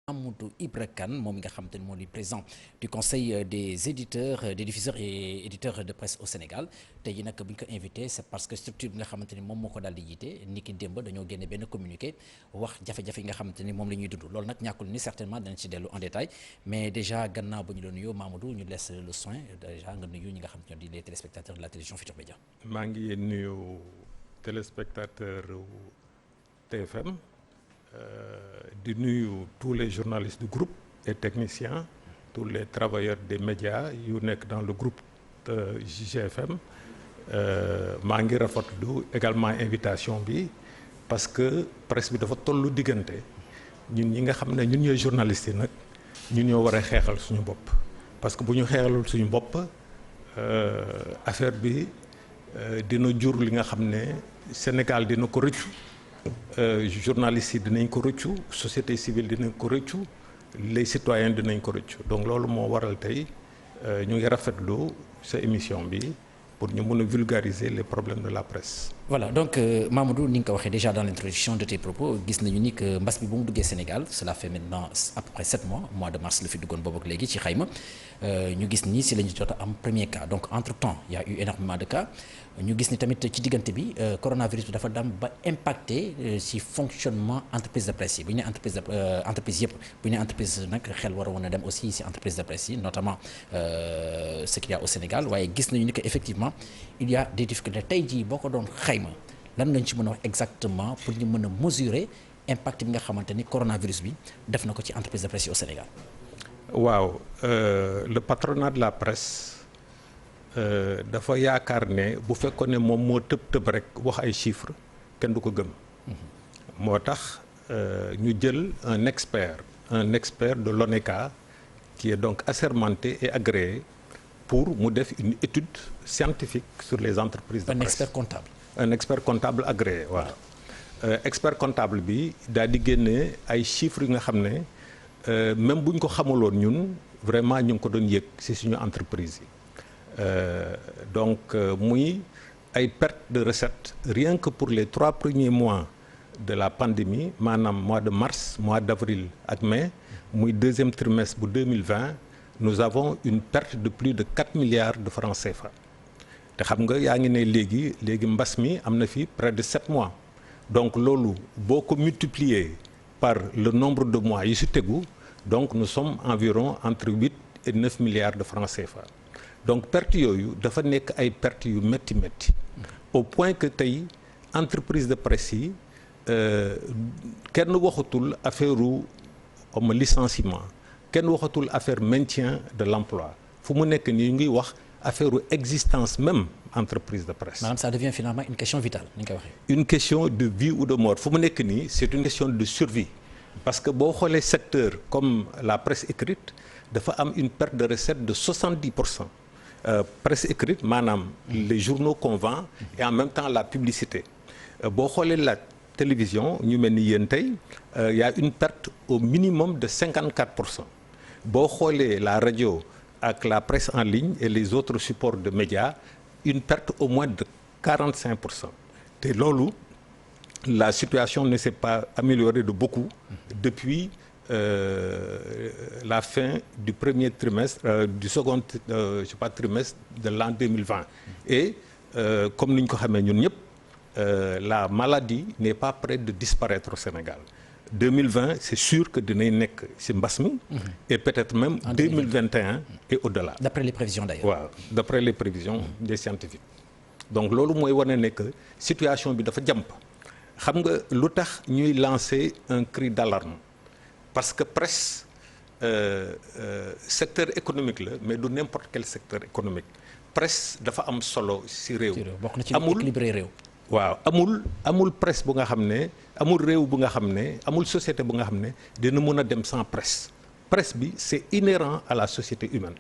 Amadou Ibra Kane moom mi nga xamante ni moo di président du conseil des éditeurs des diffuseurs et éditeurs de presse au Sénégal tey jii nag bu ñu ko invité c'est parce que structure bi nga xamante ni moom moo ko daal di jiite ni ki démb dañoo génne benn communiqué wax jafe-jafe yi nga xamante ni moom la ñuy dund loolu nag ñàkkul ni certainement danañ ci dellu en détail mais déjà gannaaw ba ñu la nuyoo Mamadou ñu laisse le soin déjà nga nuyu ñi nga xamante ne di les téléspectateurs de la télévision Futurs Médias. maa ngi nuyu téléspectateurs TFM. Di nuyu tous les journalistes du groupe et techniciens tous les travailleurs des médias yu nekk dans le groupe GFM maa ngi rafetlu également invitation bi parce que presse bi dafa tollu diggante ñun ñi nga xam ne ñun ñooy journalistes yi nag ñun ñoo war a xeexal suñu bopp parce que bu ñu xeexalul suñu bopp affaire bi dina jur li nga xam ne Sénégal dina ko rëccu. Journalistes yi dinañ ko rëccu société civile dinañ ko rëccu les citoyens dinañ ko rëccu donc loolu moo waral tey ñu ngi rafetlu sa émission bi pour ñu mën a vulgariser les problèmes de la presse. Voilà donc Mamadou ni nga ko waxee déjà dans l'introduction de tes propos gis nañu ni que mbas bi bu mu duggee Sénégal cela fait maintenant à peu près 7 mois de mars la fi duggoon boobu ak léegi ci xayma ñu gis ni si la ñu jot a am premier cas donc entre temps il y a eu énormément de cas ñu gis ni tamit ci diggante bi coronavirus bi dafa dem ba impacté ci fonctionnement entreprise de presse yi bu ñu nee entreprise yëpp bu ñu nee entreprise nag xel war a woon a dem aussi ci entreprise de presse yi notamment ce qu'il y a au Sénégal waaye gis nañu ni que effectivement il y a des difficultés tey jii boo ko doon xayma lan lañ ci mën a wax exactement pour ñu mën a mesurer impact bi nga xamante ni coronavirus bi def na ko ci entreprise de presse yi au Sénégal. waaw le patronat de la presse dafa yaakaar ne bu fekkoon ne moom moo tëb rek wax ay chiffres kenn du ko gëm. moo tax ñu jël un expert de l'ONECA qui est donc assermenté et agréé pour mu def une étude scientifique sur les entreprises de presse. Un expert comptable agréé waaw. Expert comptable bi daal di génne ay chiffres yi nga xam ne même bu ñu ko xamuloon ñun vraiment ñu ngi ko doon yëg ci suñu entreprise yi donc muy ay perte de recettes rien que pour les 3 premiers mois de la pandémie maanaam mois de mars mois d'avril ak mai muy deuxième trimestre bu 2020 nous avons une perte de plus de 4 milliards de francs CFA. te xam nga yaa ngi ne léegi mbas mi am na fi près de 7 mois donc loolu boo ko multiplier par le nombre de mois yi si tegu donc nous sommes environ entre 8 et 9 milliards de francs CFA donc perte yooyu dafa nekk ay pertes yu métti au point que tey entreprise de presse yi kenn waxatul affaire u licenciement kenn waxatul affaire maintien de l'emploi fu mu nekk nii ngi wax affaire existence même entreprise de presse. Maanaam ça devient finalement une question vitale ni nga ko waxee. Une question de vie ou de mort fu mu nekk nii c'est une question de survie parce que boo xoolee secteur comme la presse écrite dafa am une perte de recette de 70%. Presse écrite maanaam les journaux qu'on vend et en même temps la publicité boo xoolee la télévision ñu mel ni yéen tey y a une perte au minimum de 54%. boo xoolee la radio ak la presse en ligne et les autres supports de médias une perte au moins de 45%. te loolu la situation ne s'est pas améliorée de beaucoup depuis la fin du premier trimestre du second trimestre de l'an 2020 et comme ni ñu ko xamee ñun ñëpp la maladie n'est pas près de disparaître au Sénégal. 2020 c'est sûr que dinañ nekk ci mbas mi et peut-être même 2021 et au-delà. D'après les prévisions d'ailleurs. waaw d'après les prévisions des scientifiques. donc loolu mooy wane ne que situation bi dafa jàmp xam nga lu tax ñuy lancer un cri d'alarme parce que presse secteur économique la mais du n'importe quel secteur économique presse dafa am solo ci réew. bokk na ci équilibré réew. waaw amul presse bu nga xam ne amul réew bu nga xam ne amul société bu nga xam ne dina mën a dem sans presse bi c'est inhérent à la société humaine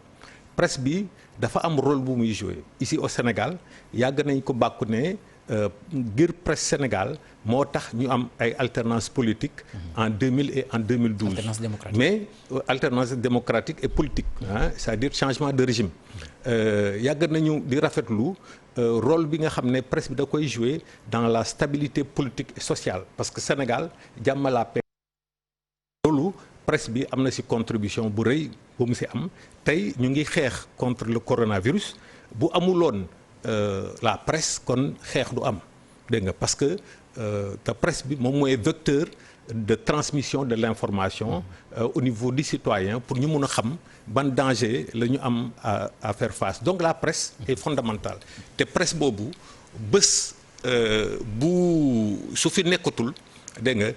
presse bi dafa am rôle bu muy jouer ici au Sénégal yàgg nañ ko bàkku ne ngir presse Sénégal moo tax ñu am ay alternance politique en 2000 et en 2012 alternance démocratique. mais alternance démocratique et politique c'est-à-dire changement de régime yàgg nañu di rafetlu rôle bi nga xam ne presse bi da koy jouer dans la stabilité politique et sociale parce que Sénégal jàmm la paix loolu presse bi am na ci contribution bu rëy bu mu ci am tey ñu ngi xeex contre le coronavirus bu amuloon la presse kon xeex du am dégg nga parce que te presse bi moom mooy vecteur de transmission de l'information au niveau du citoyen pour ñu mun a xam ban danger la ñu am à faire face donc la presse est fondamentale te presse boobu bés bu su fi nekkatul dégg nga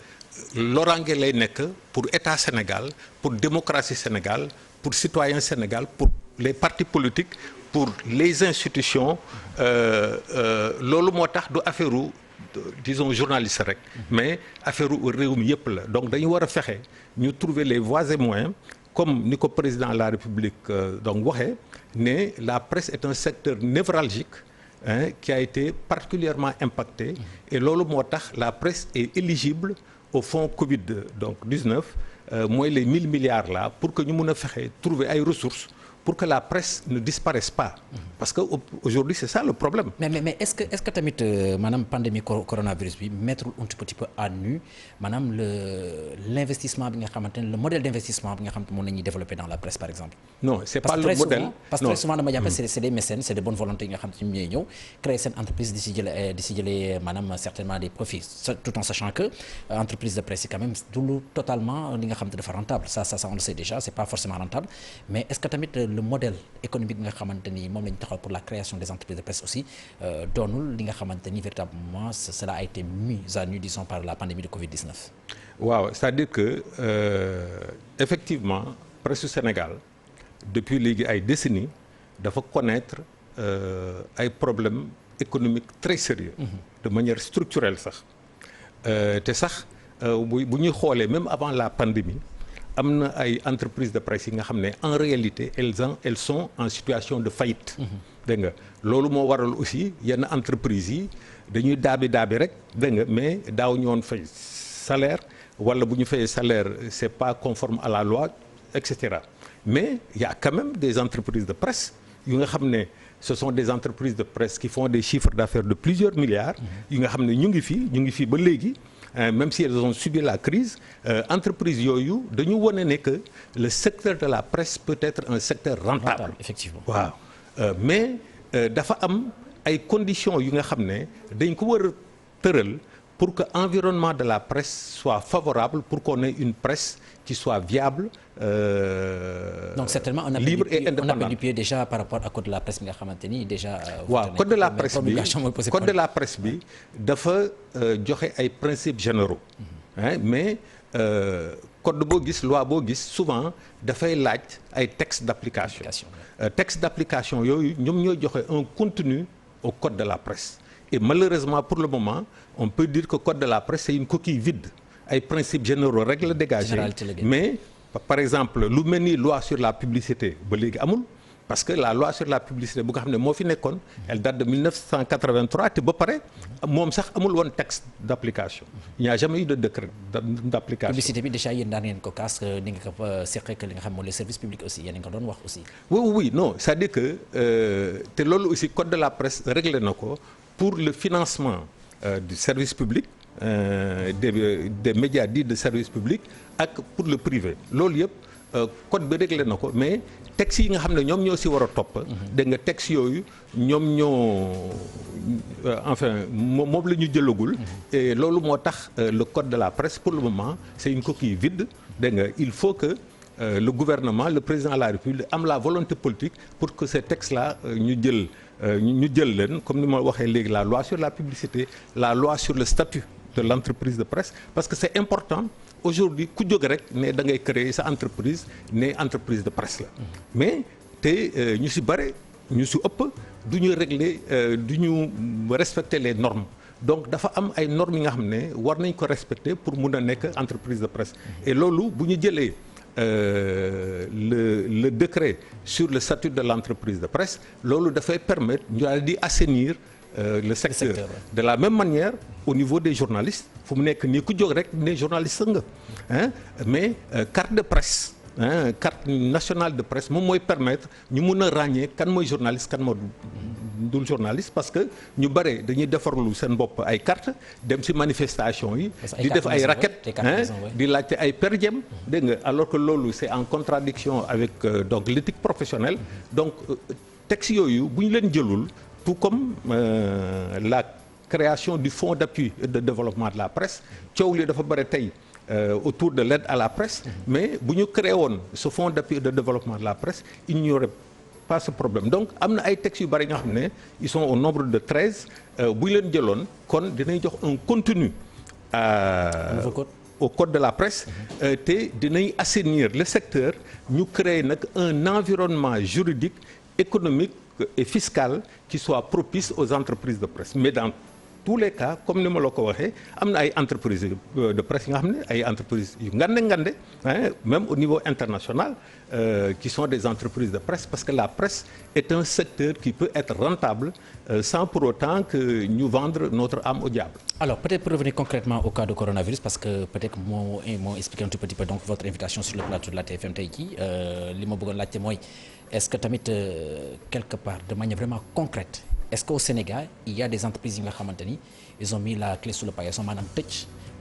loraange lay nekk pour État Sénégal pour démocratie Sénégal pour citoyen Sénégal pour les partis politiques pour les institutions loolu moo tax du affaire disons journaliste rek mais affaire réew mi yëpp la donc dañu war a fexe ñu trouver les voies et moyens comme ni ko président de la République donc waxee ne la presse est un secteur névralgique qui a été particulièrement impacté et loolu moo tax la presse est éligible au fonds Covid donc 19 mooy les 1000 milliards là pour que ñu mun a fexe trouver ay ressources pour que la presse ne disparaisse pas. Parce que aujourd'hui c'est ça le problème. mais est-ce que tamit maanaam pandémie coronavirus bi mettre un petit peu à nu maanaam l'investissement bi nga xamante ne le modèle d'investissement bi nga xamante moom la ñuy développer dans la presse par exemple. Non, c'est pas le modèle. Parce que très souvent dama jàpp c'est des mécènes, c'est des bonnes volontés yi nga xam ne ñooy ñëw créer seen entreprise di si jëlee maanaam certainement des profits tout en sachant que entreprise de presse yi quand même du lu totalement li nga xam ne dafa rentable ça on le sait déjà c'est pas forcément rentable mais est-ce que tamit le modèle économique bi nga xamante ni moom la ñu taxaw pour la création des entreprises de presse aussi doonul li nga xamante ni véritablement cela a été mis à nu disons par la pandémie de Covid-19. waaw c'est-à-dire que effectivement presse du Sénégal depuis léegi ay décennies dafa connaître ay problèmes économiques très sérieux de manière structurelle sax te sax bu ñuy xoolee même avant la pandémie am na ay entreprises de presse yi nga xam ne en réalité elles sont en situation de faillite dégg nga loolu moo waral aussi yenn entreprises yi dañuy daabi rek dégg nga mais daaw ñu woon fay salaire wala bu ñu fayee salaire c'est pas conforme à la loi et cetera mais il y a quand même des entreprises de presse yu nga xam ne ce sont des entreprises de presse qui font des chiffres d'affaires de plusieurs milliards yu nga xam ne ñu ngi fii ba léegi même si elles ont subi la crise entreprise yooyu dañu wane ne que le secteur de la presse peut être un secteur rentable effectivement waaw mais dafa am ay conditions yu nga xam ne dañ ko war a tëral pour que environnement de la presse soit favorable pour qu'on ait une presse qui soit viable donc certainement libre et indépendante. On appelle du pied déjà par rapport à code de la presse bi nga xamante ni déjà waaw code de la presse bi dafa joxe ay principes généraux mais code boo gis loi boo gis souvent dafay laaj ay textes d'application textes d'application yooyu ñoom ñooy joxe un contenu au code de la presse et malheureusement pour le moment on peut dire que code de la presse c'est une coquille vide ay principes généraux rek la dégagé mais par exemple lu mel ni loi sur la publicité ba léegi amul parce que la loi sur la publicité bu nga xam ne moo fi nekkoon elle date de 1983 te ba pare moom sax amul woon texte d'application il n'y a jamais eu de décret d'application. Publicité bi déjà yéen daan ngeen ko kaas ni nga ko seqee que li nga xam mooy les services publics aussi yéen a ngi ko doon wax aussi. oui non c'est-à-dire que te loolu aussi code de la presse réglé na ko pour le financement du service public des médias dits de service public ak pour le privé loolu yëpp code bi réglé na ko mais textes yi nga xam ne ñoom ñoo ci war a topp dégg nga textes yooyu ñoom ñoo enfin moom la ñu jëlagul et loolu moo tax le code de la presse pour le moment c'est une coquille vide dégg nga il faut que le gouvernement le président de la République am la volonté politique pour que ces textes-là ñu jël leen comme ni ma waxee léegi la loi sur la publicité la loi sur le statut de l'entreprise de presse parce que c'est important aujourd'hui ku jóg rek ne da ngay créer sa entreprise ne entreprise de presse la mais te ñu ci bare ñu ci ëpp du ñu régler du ñu respecter les normes donc dafa am ay normes yi nga xam ne war nañ ko respecter pour mun a nekk entreprise de presse et loolu bu ñu jëlee le décret sur le statut de l'entreprise de presse loolu dafay permettre ñu daal di assainir le secteur de la même manière au niveau des journalistes fu mu nekk nii ku jóg rek ne journaliste nga mais carte de presse carte nationale de presse moom mooy permettre ñu mun a ràññee kan mooy journaliste kan moo dul journaliste parce que ñu bare dañuy defarlu seen bopp ay carte dem ci manifestation yi di def ay raquettes di laajte ay per diem dégg nga alors que loolu c'est en contradiction avec donc l'éthique professionnelle donc texte yooyu bu ñu leen jëlul tout comme la création du fonds d'appui et de développement de la presse coow li dafa bare tey autour de l'aide à la presse mais bu ñu créé woon ce fonds d'appui et de développement de la presse il n'y aurait pas ce problème donc am na ay textes yu bari nga xam ne ils sont au nombre de 13 bu ñu leen jëloon kon dinañ jox un contenu au code de la presse te dinañ assainir le secteur ñu créer nag un environnement juridique économique et fiscal qui soit propice aux entreprises de presse mais dans tous les cas comme ni ma la ko waxee am na ay entreprises de presse yi nga xam ne ay entreprises yu ngande même au niveau international qui sont des entreprises de presse parce que la presse est un secteur qui peut être rentable sans pour autant que ñu vendre notre âme au diable. Alors peut-être pour revenir concrètement au cas de coronavirus parce que peut-être moo expliqué un tout petit peu donc votre invitation sur le plateau de la TFM tey jii li ma bëggoon laajte mooy est-ce que tamit quelque part de manière vraiment concrète est-ce qu'au Sénégal il y a des entreprises yi nga xamante ni ils ont mis la clé sous le paillasson maanaam tëj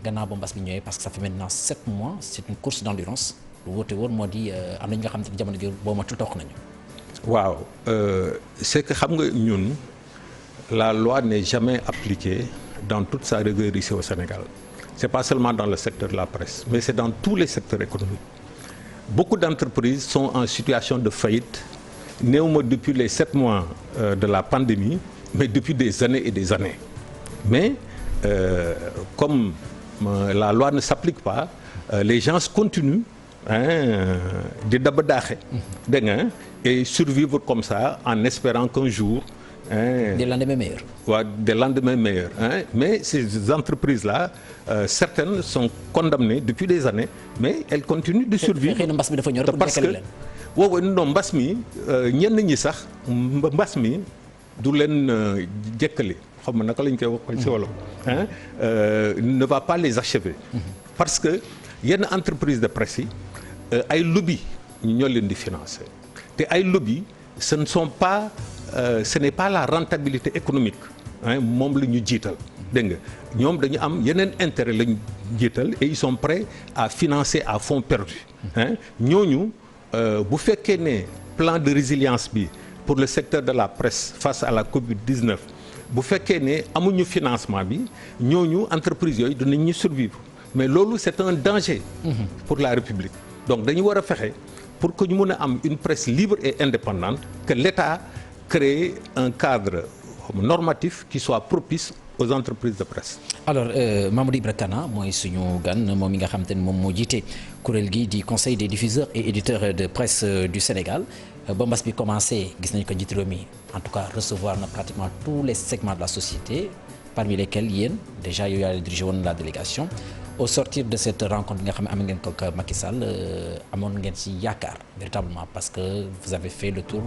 gannaaw ba mbas bi ñëwee parce que ça fait maintenant 7 mois c'est une course d'endurance lu wóote woon moo di am na ñi nga xamante ni jamono ji boo matul toog nañu. waaw c'est que xam nga ñun la loi n'est jamais appliquée dans toute sa rigueur ici au Sénégal c'est pas seulement dans le secteur de la presse mais c'est dans tous les secteurs économiques beaucoup d'entreprises sont en situation de faillite néew ma depuis les 7 mois de la pandémie mais depuis des années et des années mais comme la loi ne s'applique pas les gens continuent di daba daaxe dégg nga et survivre comme ça en espérant qu'un jour des lendemains meilleurs. waaw des lendemains meilleurs mais ces entreprises-là certaines sont condamnées depuis des années mais elles continuent de survivre xëy na mbas mi dafa ñor pour parce que waaw non mbas mi ñenn ñi sax mbas mi du leen jekkali xam nga naka lañ koy wax ci wolof ne va pas les achever parce que yenn entreprise de presse yi ay lobby ñoo leen di financer te ay lobby ce ne sont pas ce n'est pas la rentabilité économique moom la ñu jiital dégg nga ñoom dañu am yeneen intérêt la ñu jiital et ils sont prêts à financer à fonds perdu ñooñu bu fekkee ne plan de résilience bi pour le secteur de la presse face à la Covid-19 bu fekkee ne amuñu financement bi ñooñu entreprises yooyu dinañu survivre mais loolu c'est un danger pour la République donc dañu war a fexe pour que ñu mën a am une presse libre et indépendante que l'État crée un cadre normatif qui soit propice aux entreprises de presse. Alors Mamadou Ibra Kane mooy suñu gan moom mi nga xam te ne moom moo jiite kuréel gi di conseil des diffuseurs et éditeurs de presse du Sénégal ba mbas bi commencé gis nañu ko njiitu réew mi en tout cas recevoir na pratiquement tous les segments de la société parmi lesquels yéen déjà yow yaa dirigé woon la délégation. Au sortir de cette rencontre nga xam ne am ngeen ko ak Macky Sall amoon ngeen ci yaakaar véritablement parce que vous avez fait le tour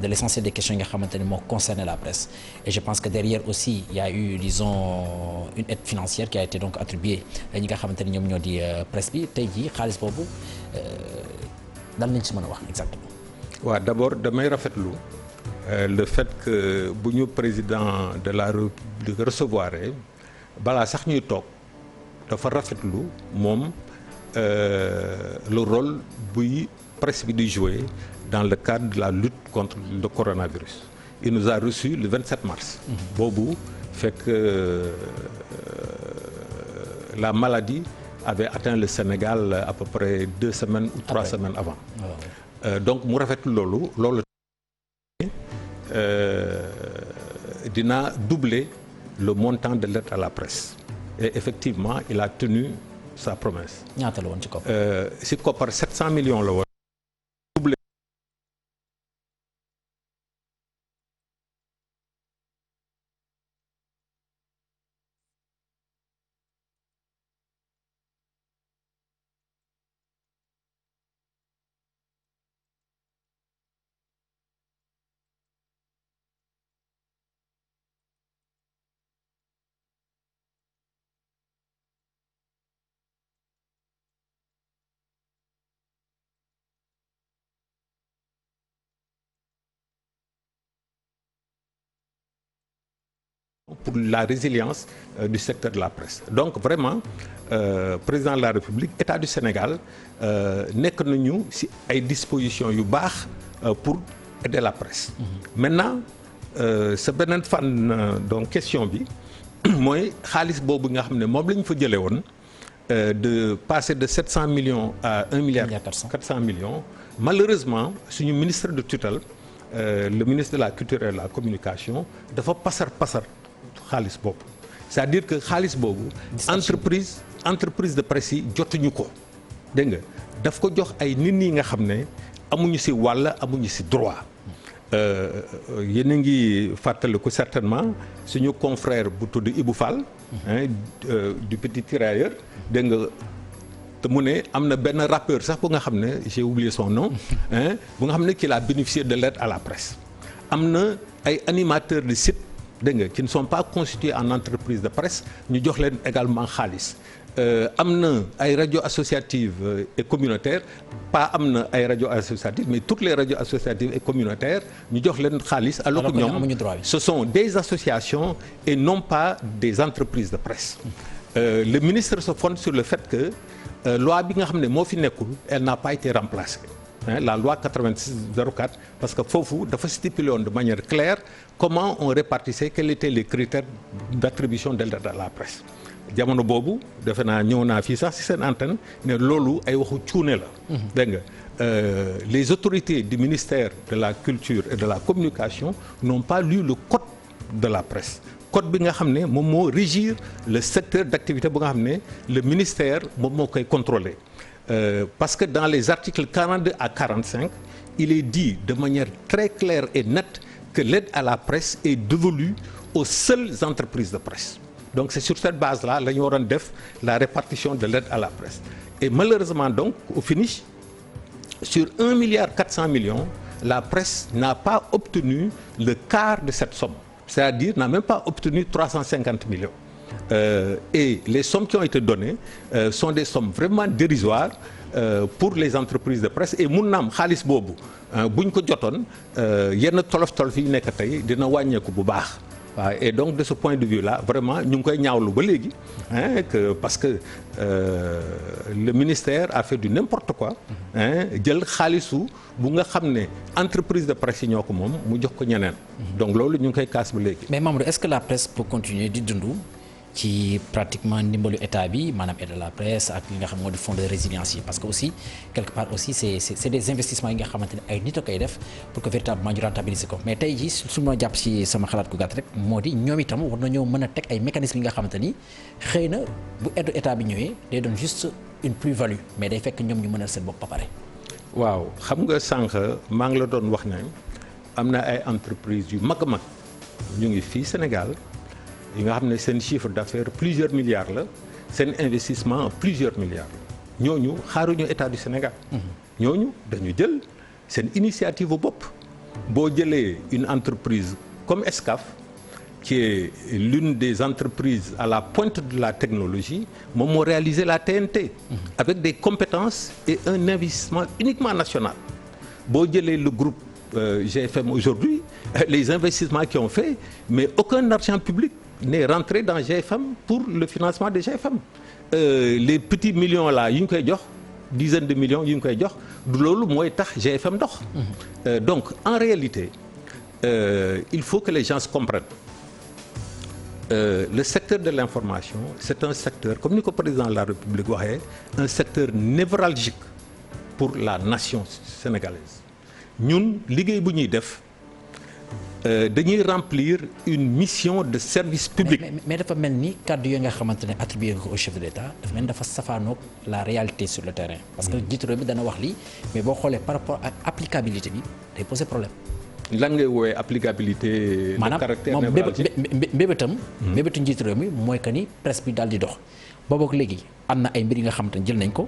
de l'essentiel des questions yi nga xamante ne moo concerné la presse et je pense que derrière aussi il y a eu disons une aide financière qui a été donc attribuée ñi nga xamante ne ñoom ñoo di presse bi tey jii xaalis boobu lan lañ ci mën a wax exactement. waaw d'abord damay rafetlu le fait que bu ñu président de la République recevoir balaa sax ñuy toog. dafa rafetlu moom le rôle buy presse bi di jouer dans le cadre de la lutte contre le coronavirus il nous a reçus le 27 mars boobu fekk la maladie avait atteint le Sénégal à peu près 2 semaines ou 3 semaines avant donc mu rafetlu loolu dina doubler le montant de l'aide à la presse et effectivement il a tenu sa promesse. ñaata la woon ci koppar. ci koppar 700 millions la woon. pour la résilience du secteur de la presse. Donc vraiment président de la République, État du Sénégal nekk nañu ci ay dispositions yu baax pour aider la presse. Maintenant sa beneen fan donc question bi mooy xaalis boobu nga xam ne moom la ñu fa jëlee woon de passer de 700 millions à 1 milliard 400 millions. Malheureusement suñu ministre de tutelle le ministre de la culture et de la communication dafa pasar xaalis boobu c'est-à-dire que xaalis boobu entreprise de presse yi jotuñu ko dégg nga daf ko jox ay nit ñi nga xam ne amuñu ci wàll amuñu ci droit yéen a ngi fàttaliku certainement suñu confrère bu tudd Ibou Fall du petit tirailleur dégg nga te mu ne am na benn rappeur sax bu nga xam ne j'ai oublié son nom bu nga xam ne qu'il a bénéficié de l'aide à la presse am na ay animateurs de site dégg nga qui ne sont pas constitués en entreprise de presse ñu jox leen également xaalis am na ay rajo associatives et communautaires pas am na ay rajo associatives mais toutes les radios associatives et communautaires ñu jox leen xaalis alors que ñoom ce sont des associations et non pas des entreprises de presse le ministre se fonde sur le fait que loi bi nga xam ne moo fi nekkul elle n'a pas été remplacée la loi 86/04 parce que foofu dafa stipulé woon de manière claire comment on répartissait quels étaient les critères d'attribution de l'aide à la presse jamono boobu defe naa ñëw naa fii sax ci seen antenne ne loolu ay waxu cuune la dégg nga les autorités du ministère de la culture et de la communication n'ont pas lu le code de la presse code bi nga xam ne moom moo régir le secteur d'activité bu nga xam ne le ministère moom moo koy contrôler parce que dans les articles 42 à 45 il est dit de manière très claire et nette que l'aide à la presse est dévolue aux seules entreprises de presse donc c'est sur cette base-là la ñu waroon def la répartition de l'aide à la presse et malheureusement donc au finish sur 1 milliard 400 millions la presse n'a pas obtenu le quart de cette somme c'est-à-dire n'a même pas obtenu 350 millions et les sommes qui ont été données sont des sommes vraiment dérisoires pour les entreprises de presse et mun naam xaalis boobu bu ñu ko jotoon yenn tolof-tolof yi nekk tey dina wàññeeku bu baax waaw et donc de ce point de vue là vraiment ñu ngi koy ñaawlu ba léegi que parce que le ministère a fait du n'importe quoi jël xaalisu bu nga xam ne entreprise de presse yi ñoo ko moom mu jox ko ñeneen donc loolu ñu ngi koy kaas ba léegi. mais Mamadou est-ce que la presse peut continuer di dund ci pratiquement ndimbalu état bi maanaam aide à la presse ak li nga xam moo di fonds de résilience yi parce que aussi quelque part aussi c'est des investissements yi nga xamante ne ay nit a koy def pour que véritablement ñu rentabiliser ko mais tey jii su ma jàpp ci sama xalaat gu gàtt rek moo di ñoom itam war nañoo mën a teg ay mécanismes yi nga xamante ni xëy na bu aide état bi ñëwee day doon juste une plus-value mais day fekk ñoom ñu mënal seen bopp ba pare. waaw xam nga sànq maa ngi la doon wax ne am na ay entreprises yu mag a mag ñu ngi fii Sénégal. yi nga xam ne seen chiffre d'affaires plusieurs milliards la seen investissement plusieurs milliards la ñooñu xaaruñu état du Sénégal ñooñu dañu jël seen initiative bu bopp boo jëlee une entreprise comme Excaf qui est l'une des entreprises à la pointe de la technologie moom moo réalisé la TNT avec des compétences et un investissement uniquement national boo jëlee le groupe GFM aujourd'hui les investissements qu'ils ont fait mais aucun argent public n'est rentré dans GFM pour le financement de GFM les petits millions là yu ñu koy jox dizaines de millions yu ñu koy jox du loolu mooy tax GFM dox donc en réalité il faut que les gens se comprennent le secteur de l'information c'est un secteur comme ni ko président de la République waxee un secteur névralgique pour la nation sénégalaise ñun liggéey bu ñuy def dañuy remplir une mission de service public. mais dafa mel ni kàddu yooyu nga xamante ne attribué ko au chef de l'État dafa mel ni dafa safaanoog la réalité sur le terrain. parce que jiitu réew mi dana wax lii mais boo xoolee par rapport ak applicabilité bi day poser problème. lan ngay woowee applicabilité. de caractère névralgique maanaam mbébétu njiitu réew mi mooy que ni presse bi daal di dox boobu ak léegi am na ay mbir yi nga xamante ne jël nañ ko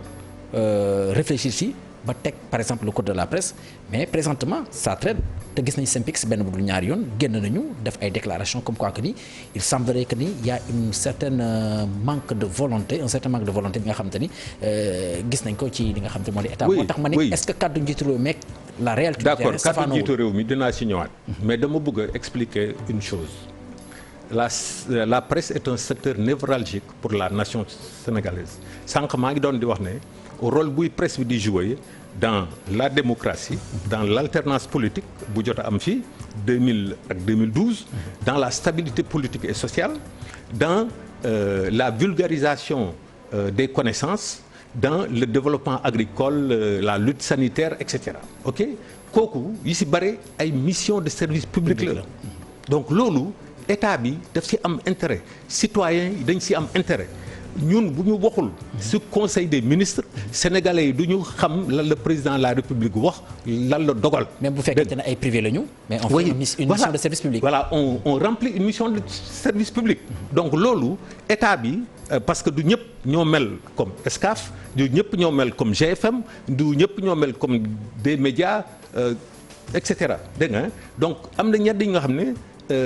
réfléchir ci. ba teg par exemple le code de la presse mais présentement ça traîne te gis nañ SYNPICS benn bu dul ñaari yoon génn nañu def ay déclarations comme quoi que ni il semblerait que ni y a une certaine manque de volonté un certain manque de volonté bi nga xamante ni gis nañ ko ci li nga xamante moo di état moo tax ma ne est-ce que kaddu njiitu réew mi la réalité d'accord kaddu njiitu réew mi dinaa ci ñëwaat mais dama bëgg a expliquer une chose la presse est un secteur névralgique pour la nation sénégalaise sànq maa ngi doon di wax ne rôle buy presse bi di jouer dans la démocratie dans l'alternance politique bu jot a am fii 2000 ak 2012 dans la stabilité politique et sociale dans la vulgarisation des connaissances dans le développement agricole la lutte sanitaire et cetera ok kooku yi ci bare ay mission de service public la donc loolu état bi daf ci am intérêt citoyens yi dañ ci am intérêt ñun bu ñu waxul ci conseil des ministres sénégalais yi du ñu xam lan la président de la république wax lan la dogal. même bu fekkente ne ay privé la ñu. mais on fait une mission de service public. voilà on remplit une mission de service public. donc loolu état bi parce que du ñëpp ñoo mel comme Excaf du ñëpp ñoo mel comme GFM du ñëpp ñoo mel comme des médias et cetera dégg nga donc am na ñenn ñi nga xam ne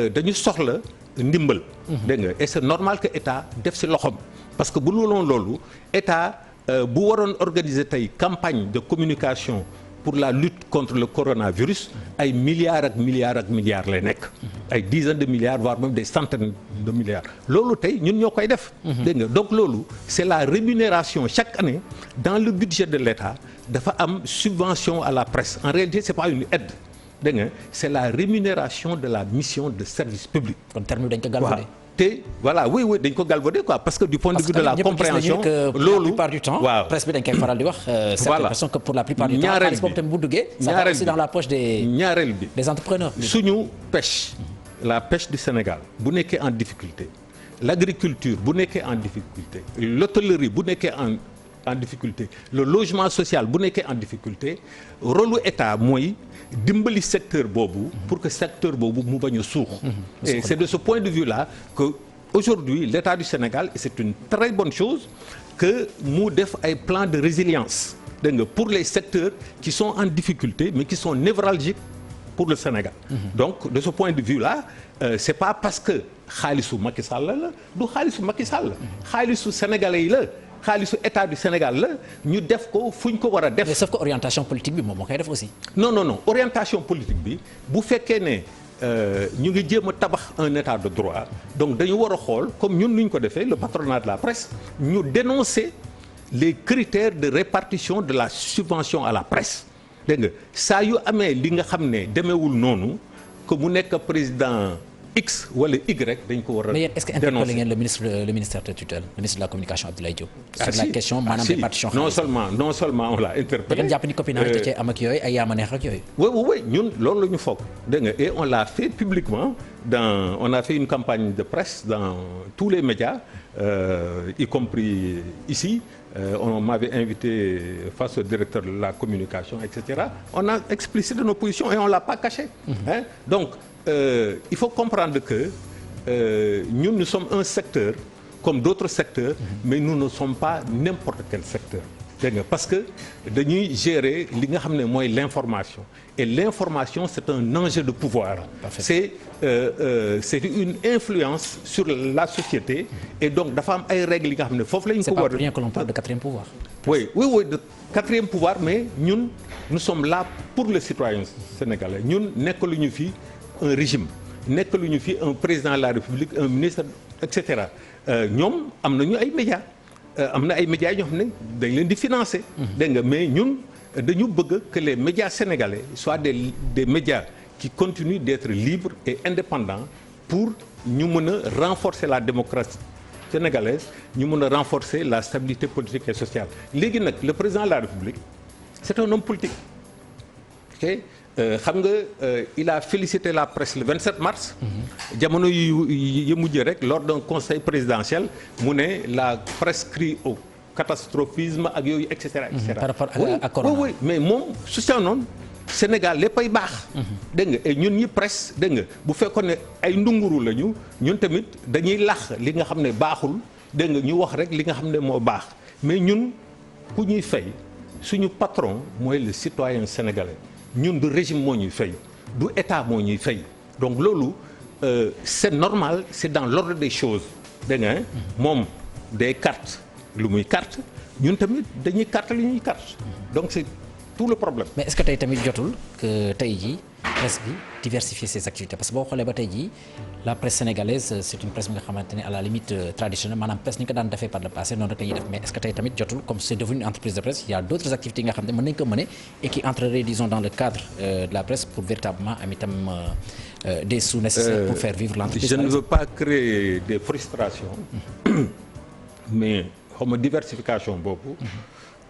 dañu soxla ndimbal. dégg nga et c'est normal que état def ci loxoom. parce que bu looloon loolu état bu waroon organiser tey campagne de communication pour la lutte contre le coronavirus ay milliards ak milliards lay nekk. ay dizaines de milliards voire même des centaines de milliards. loolu tey ñun ñoo koy def. dégg nga donc loolu c'est la rémunération chaque année dans le budget de l'État dafa am subvention à la presse en réalité c'est pas une aide dégg nga c'est la rémunération de la mission de service public. kon terme bi dañ ko galvaudé. te voilà oui dañ ko galvaudé quoi parce que du point de vue de la compréhension loolu la plupart du temps presse bi dañ koy faral di wax certaines personnes que pour la plupart du temps xaalis boobu tamit bu duggee ça va aussi dans la poche des entrepreneurs suñu pêche la pêche du Sénégal bu nekkee en difficulté l'agriculture bu nekkee en difficulté l'hôtellerie bu nekkee en difficulté le logement social bu nekkee en difficulté rôle lu état mooy dimbali secteur boobu pour que secteur boobu mu bañ a suux et c'est de ce point de vue là que aujourd'hui l'État du Sénégal et c'est une très bonne chose que mu def ay plan de résilience dégg nga pour les secteurs qui sont en difficulté mais qui sont névralgiques pour le Sénégal donc de ce point de vue là c'est pas parce que xaalisu Macky Sall la du xaalisu Macky Sall xaalisu sénégalais yi la xaalisu état du Sénégal la ñu def ko fu ñu ko war a def. mais sauf que orientation politique bi moom moo koy def aussi. non orientation politique bi bu fekkee ne ñu ngi jéem a tabax un état de droit donc dañu war a xool comme ñun nu ñu ko defee le patronat de la presse ñu dénoncer les critères de répartition de la subvention à la presse dégg nga saa yu amee li nga xam ne demeewul noonu que mu nekk président. X wala Y dañ ko war a. mais yéen est-ce que interpellé ngeen le ministère de tutelle le ministre de la communication Abdoulaye Diop. sur la question maanaam répartition. non seulement on l'a interpellé. da ngeen jàpp ni copinage da cee am ak yooyu ay yaama neex ak yooyu. oui ñun loolu la ñu foog dégg nga et on l'a fait publiquement on a fait une campagne de presse dans tous les médias y compris ici. On m'avait invité face au directeur de la communication etc. On a explicité nos positions et on l'a pas caché. Donc il faut comprendre que nous sommes un secteur comme d'autres secteurs mais nous ne sommes pas n'importe quel secteur dégg nga parce que dañuy gérer li nga xam ne mooy l'information et l'information c'est un enjeu de pouvoir c'est une influence sur la société et donc dafa am ay règles yi nga xam ne foofu la ñu ko war a. c'est pas pour rien que l'on parle de quatrième pouvoir. oui de quatrième pouvoir mais nous sommes là pour le citoyen sénégalais ñun nekkaluñu fi un régime nekkaluñu fi un président de la République un ministre et cetera ñoom am nañu ay médias. am na ay médias ñoo xam ne dañ leen di financer. dégg nga mais ñun dañu bëgg que les médias sénégalais soient des médias qui continuent d'être libres et indépendants pour ñu mën a renforcer la démocratie sénégalaise ñu mën a renforcer la stabilité politique et sociale. léegi nag le président de la République c'est un homme politique ok xam nga il a félicité la presse le 27 mars. jamono yu mujj rek lors d'un conseil présidentiel mu ne la presse crie au catastrophisme ak yooyu et cetera et cetera. par rapport à Corona oui mais moom su see noonu Sénégal léppay baax. dégg nga et ñun ñi presse dégg nga bu fekkoon ne ay ndunguru lañu ñun tamit dañuy lax li nga xam ne baaxul dégg nga ñu wax rek li nga xam ne moo baax mais ñun ku ñuy fay suñu patron mooy le citoyen sénégalais. ñun du régime moo ñuy fay du état moo ñuy fay donc loolu c'est normal c'est dans l'ordre des choses dégg nga moom day carte lu muy carte ñun tamit dañuy carte lu ñuy carte donc c'est tout le problème. mais est-ce que tey tamit jotul que tey jii presse bi diversifier ses activités parce que boo xoolee ba tey jii la presse sénégalaise c'est une presse bi nga xamante ne à la limite traditionnelle maanaam presse ni ko daan defee par le passé noonu rek la ñuy def mais est-ce que tey tamit jotul comme c'est devenu une entreprise de presse il y a d'autres activités yi nga xam ne mën nañu ko mener et qui entreraient disons dans le cadre de la presse pour véritablement am itam des sous nécessaires pour faire vivre l'entreprise. Je ne veux pas créer des frustrations mais xaw ma diversification boobu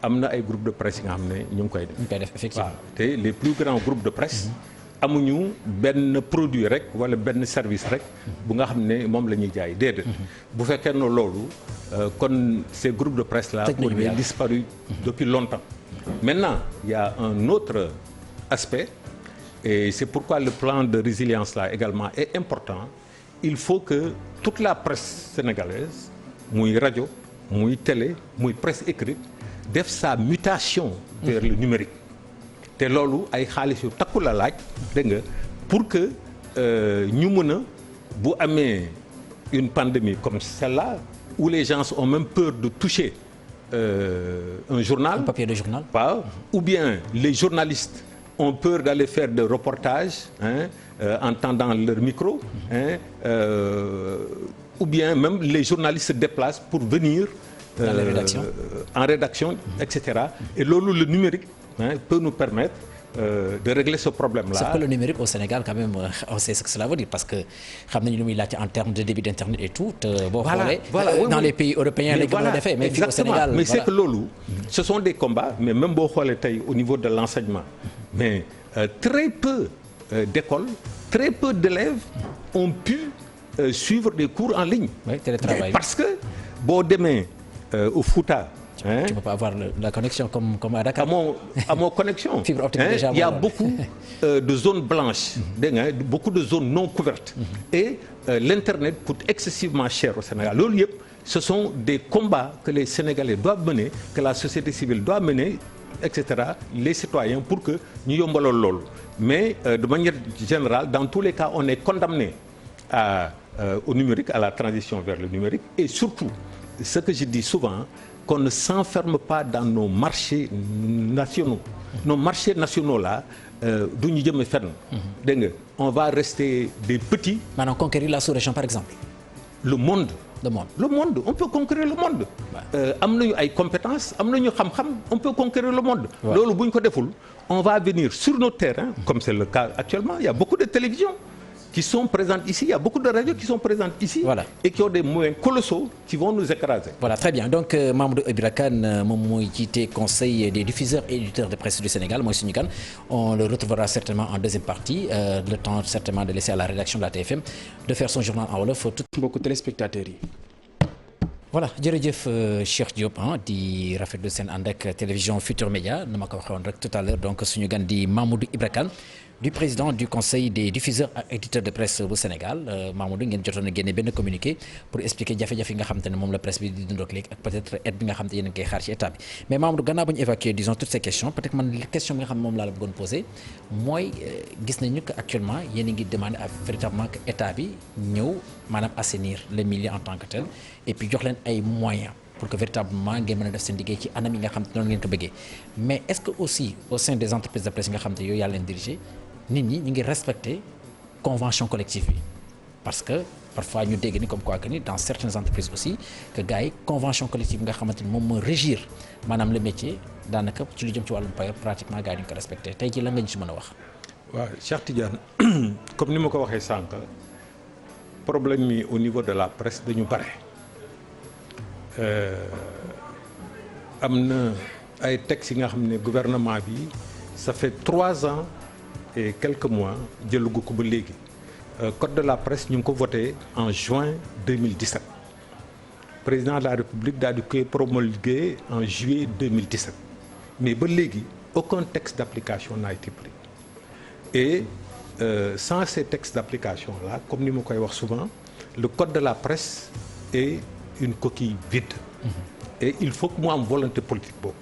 am na ay groupes de presse yi nga xam ne ñu ngi koy def. ñu koy def effectivement waaw te les plus grands groupes de presse. amuñu benn produit rek wala benn service rek bu nga xam ne moom la ñuy jaay déedéet. bu fekkee ne loolu kon ces groupes de presse là auraient disparu depuis longtemps. Maintenant il y a un autre aspect et c'est pourquoi le plan de résilience là également est important. Il faut que toute la presse sénégalaise muy rajo muy télé muy presse écrite def sa mutation vers le numérique te loolu ay xaalis yu takku la laaj dégg nga pour que ñu mën a bu amee une pandémie comme celle-là où les gens ont même peur de toucher un journal, un papier de journal, pas, ou bien les journalistes ont peur d'aller faire des reportages en tendant leur micro, ou bien même les journalistes se déplacent pour venir dans la rédaction. En rédaction, etc. Et loolu le numérique peut nous permettre de régler ce problème-là. Sauf que le numérique au Sénégal quand même on sait ce que cela veut dire parce que xam nañu lu muy laajte en termes de débit d'internet et tout boo xoolee dans les pays européens lañ ko mën a defee mais fii au Sénégal mais c'est que loolu ce sont des combats mais même boo xoolee tey au niveau de l'enseignement mais très peu d'écoles très peu d'élèves ont pu suivre des cours en ligne. Oui, télétravail. Parce que boo demee au Fouta. Tu peux pas avoir la connexion comme à Dakar. À mon connexion. Fibre optique déjà. Il y a beaucoup de zones blanches, beaucoup de zones non couvertes. Et l'internet coûte excessivement cher au Sénégal. Loolu yëpp ce sont des combats que les Sénégalais doivent mener, que la société civile doit mener, etc. Les citoyens pour que ñu yombalal loolu. Mais de manière générale, dans tous les cas, on est condamné au numérique, à la transition vers le numérique. Et surtout, ce que je dis souvent, qu'on ne s'enferme pas dans nos marchés nationaux. Nos marchés nationaux là, du ñu jëme fenn. Dégg nga, on va rester des petits. Maanaam conquérir la sous-région par exemple. Le monde. Le monde, on peut conquérir le monde. Am nañu ay compétences, am nañu xam-xam, on peut conquérir le monde. Loolu bu ñu ko deful, on va venir sur nos terrains, comme c'est le cas actuellement. Il y a beaucoup de télévisions qui sont présentes ici, il y a beaucoup de radios qui sont présentes ici et qui ont des moyens colossaux qui vont nous écraser. Voilà, très bien. Donc Mamadou Ibra Kane moom mooy jiite conseil des diffuseurs et éditeurs de presse du Sénégal mooy suñu gan. On le retrouvera certainement en deuxième partie, le temps certainement de laisser à la rédaction de la TFM de faire son journal en wolof. Mbokku téléspectateurs yi. Voilà jërëjëf Cheikh Diop di rafetlu seen ànd ak télévision Futur Média nu ma ko waxee woon rek tout à l'heure donc suñu gan di Mamadou Ibra Kane du président du conseil des diffuseurs ak éditeurs de presse bu Sénégal Mamadou ngeen jotoon a génne benn communiqué pour expliquer jafe-jafe yi nga xam te ne moom la presse bi di dund ak léegi ak peut-être aide bi nga xam te yéen a ngi koy xaar ci état bi mais Mamadou gannaaw ba ñu évacuer disons toutes ces questions peut-être man question bi nga xam ne moom laa la bëggoon poser mooy gis nañu que actuellement yéen a ngi demander à véritablement que état bi ñëw maanaam assainir le milieu en tant que tel et puis jox leen ay moyens pour que véritablement ngeen mën a def seen liggéey ci anam yi nga xam te noonu ngeen ko bëggee mais est-ce que aussi au sein des entreprises de presse yi nga xam te yooyu yàlla leen diriger nit ñi ñu ngi respecter convention collective bi parce que parfois ñu dégg ni comme quoi que ni dans certaines entreprises aussi que gars yi convention collective bi nga xamante ni moom moo régir maanaam le métier daanaka ci lu jëm ci wàllum payeur pratiquement gars yi ñu ko respecté tey ci lan nga ñu si mën a wax. waaw Cheikh Tidiane comme ni ma ko waxee sànq problème yi au niveau de la presse dañu bare am na ay textes yi nga xam ne gouvernement bi ça fait 3 ans. Et quelques mois jëlugu ko ba léegi code de la presse ñu ngi ko voté en juin 2017 président de la République daal di koy promulgué en juillet 2017 mais ba léegi aucun texte d'application n'a été pris et sans ces textes d'application là comme ni ma koy wax souvent le code de la presse est une coquille vide et il faut que mu am volonté politique boobu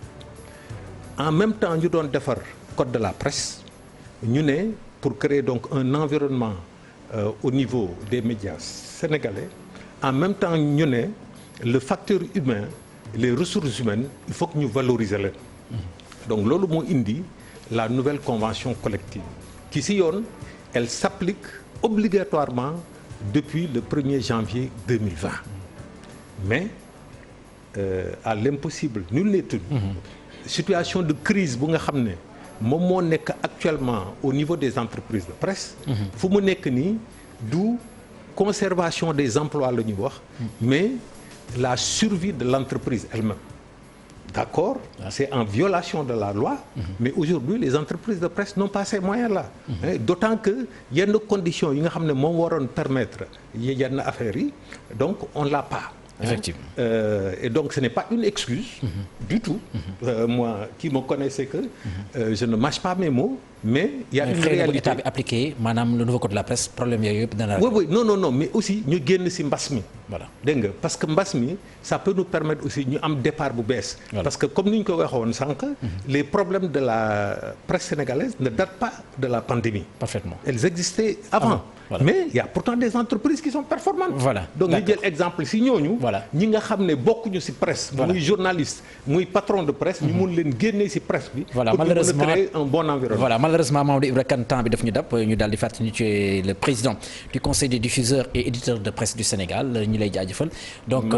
en même temps ñu doon defar code de la presse ñu ne pour créer donc un environnement au niveau des médias sénégalais en même temps ñu ne le facteur humain les ressources humaines il faut que ñu valoriser leen donc loolu moo indi la nouvelle convention collective ki si yoon elle s'applique obligatoirement depuis le 1er janvier 2020 mais à l'impossible nul n'est tenu. Situation de crise bu nga xam ne moom moo nekk actuellement au niveau des entreprises de presse. fu mu nekk nii du conservation des emplois la ñuy wax. mais la survie de l'entreprise elle-même. D'accord, c'est en violation de la loi, mais aujourd'hui les entreprises de presse n'ont pas ces moyens-là. D'autant que yenn conditions yi nga xam ne moom waroon permettre yenn affaires yi donc on l'a pas. Effectivement. Et donc ce n'est pas une excuse du tout. Moi qui me connaissez que je ne mâche pas mes mots, mais il y a une réalité. État bi appliqué maanaam le nouveau code de la presse problème yooyu yëpp dana. Oui non mais aussi ñu génn ci mbas mi. Voilà dégg nga parce que mbas mi ça peut nous permettre aussi ñu am départ bu bees. Parce que comme ni ñu ko waxoon sànq. Les problèmes de la presse sénégalaise ne datent pas de la pandémie. Parfaitement. Elles existaient avant. Voilà. Mais il y a pourtant des entreprises qui sont performantes. Voilà. Donc ñu jël exemple ci ñooñu. Voilà ñi nga xam ne bokkuñu ci presse. Voilà. muy journaliste muy patron de presse. ñu mun leen génnee ci presse bi. Voilà pour malheureusement ñu créer un bon environnement. Voilà malheureusement Mamadou Ibra Kane temps bi daf ñu dab ñu daal di fàttali tu es le président du conseil des diffuseurs et éditeurs de presse du Sénégal ñi lay jaajëfal donc.